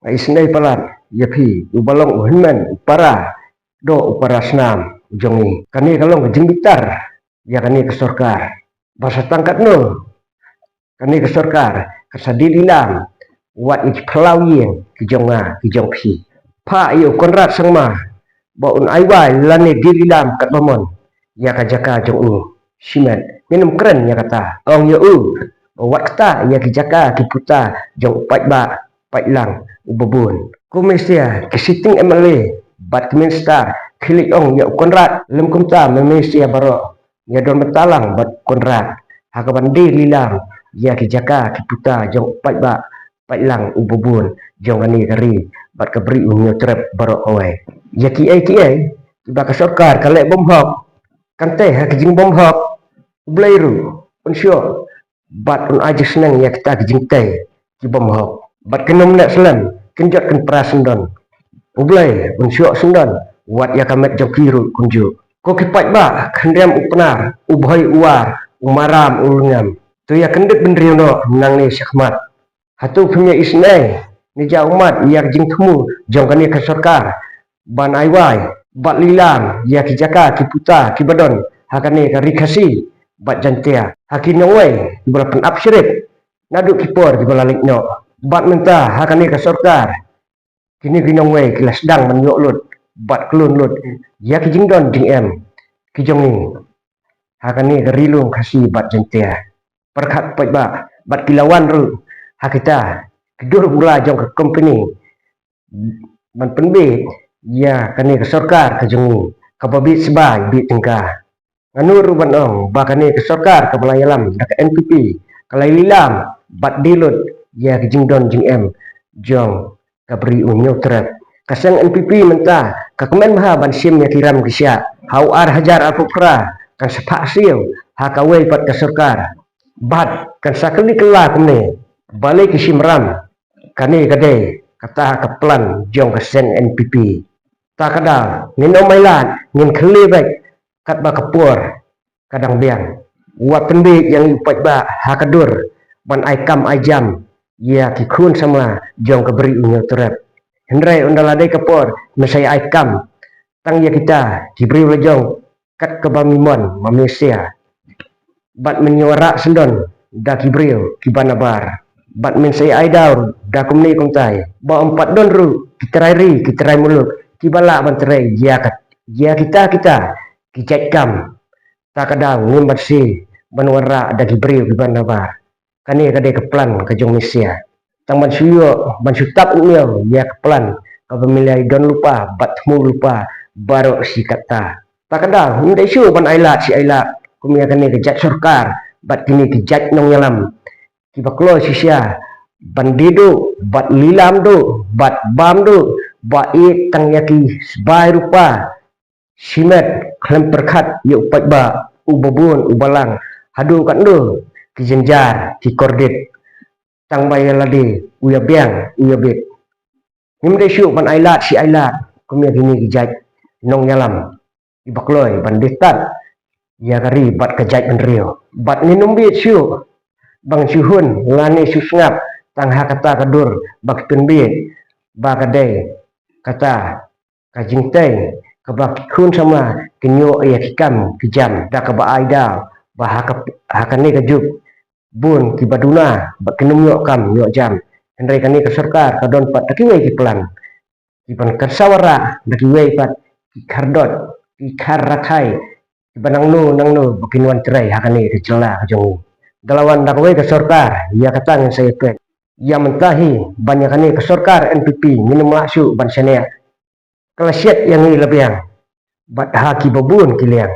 Isnay palat yapi ubalong uhinman upara do upara senam ujongi kani kalong jengbitar ya kani kesorkar bahasa tangkat no kani kesorkar kasadililam wat ich pelawien kijonga kijong pi pa iyo konrat sangma baun aiwai lane dililam kat bamon ya kajaka jong simet minum keren ya kata ong yo wat kata ya kijaka kiputa jong pat lang ubabun kumesia kisiting emale bat minister khilik ong ya konrat lem kumta memesia baro ya don metalang bat konrat hakabandi lilang ya kijaka kiputa jong pat lang ubabun jong ani kari bat kabri unyo trep baro owe ya ki ai tiba ka sorkar kalek bom hok kante ha kijing bom hok blairu unsyo bat un aja senang ya kita kijing teh ki bom hok bat kenom nak selam kenjot ken prasendon ublai unsyo sendon wat ya kamet jong kiru kunju ko kipat ba kendem upnar ubhoi uar umaram ulungam tu ya kendet bendriono nang ni syakmat hatu punya isnai ni ja umat ya jing temu jong kani ke sorkar ban aiwai bat lilam ya kijaka kiputa kibadon hakane karikasi bat jantia hakinowai bola pen absyirik naduk kipor di balalik no bat mentah hakane ke sorkar kini ginongwe kilas dang menyok lut bat kelun lut ya kijing don jing em kijong ni hakane kerilung kasi bat jantia perkat pat ba bat kilawan ru hakita kedur pula jong ke company man penbit ya kani ke sorkar ke jong kababit sebai bit tengka nganur ban ong bakane ke sorkar ke balayalam dak NPP kalai lilam bat dilut ya kijing don jing em jong kabri unyo trep kasang NPP mentah kakemen maha ban sim ya kiram kisya hau ar hajar alpupra kan sepak siu hakawai pat ke sorkar bat kan sakali kela kemne balik ke simram kani kade kata keplan jong kasang NPP tak kadang ngin omailan ngin kelibek kat ba kapur kadang biang wat penbik yang upat ba hakadur ban aikam ajam ya kikun sama jong keberi unyo terap hendrai undaladai kapur mesai aikam tang ya kita diberi lejong kat kebamimon manusia bat menyuara sendon da kibril kibanabar bat mensai aidaur da kumni kumtai ba empat don ru kiterai muluk kibala banterai ya kat ya kita kijat kam tak kadang ngumbat si banwara da kibril kibanabar kani kade keplan ke jong Malaysia tang ban suyo ban sutap unyo ya keplan ka pemilai don lupa bat mu lupa baro si kata tak kadang ndai su ban ailat si ailat kumia kani kejat sorkar bat kini kejat nong yalam kibaklo sisia bandido bat lilam do bat bam do bait tang yaki sebai rupa simet klem perkat yuk pat ba ubabun ubalang hadu kat do kijenjar ki kordit tang bayaladi uya biang uya bit nimde syuk ban ailat si ailat kumia kini kijaj nong yalam ibakloy banditat ya kari bat kejaj benrio bat ninum bit syuk bang syuhun lani susngap tang hakata kadur bak tunbit bakadai kata kajing teng kabak kun sama kenyo ya kikam kijam da kaba aida bah hakane kajuk bun kibaduna bak kenum yo kam yo jam hendrai kani ke sorkar kadon pat takiwai ki pelan kiban karsawara dakiwai pat kardot karakai kibanang no bakinwan cerai hakane ke jela jong dalawan dakwai ke sorkar ya kata ngan saya pet ya mentahi banyak kani ke sorkar NPP minum laksu ban senea kelasiat yang ni lebiang bat haki babun kiliang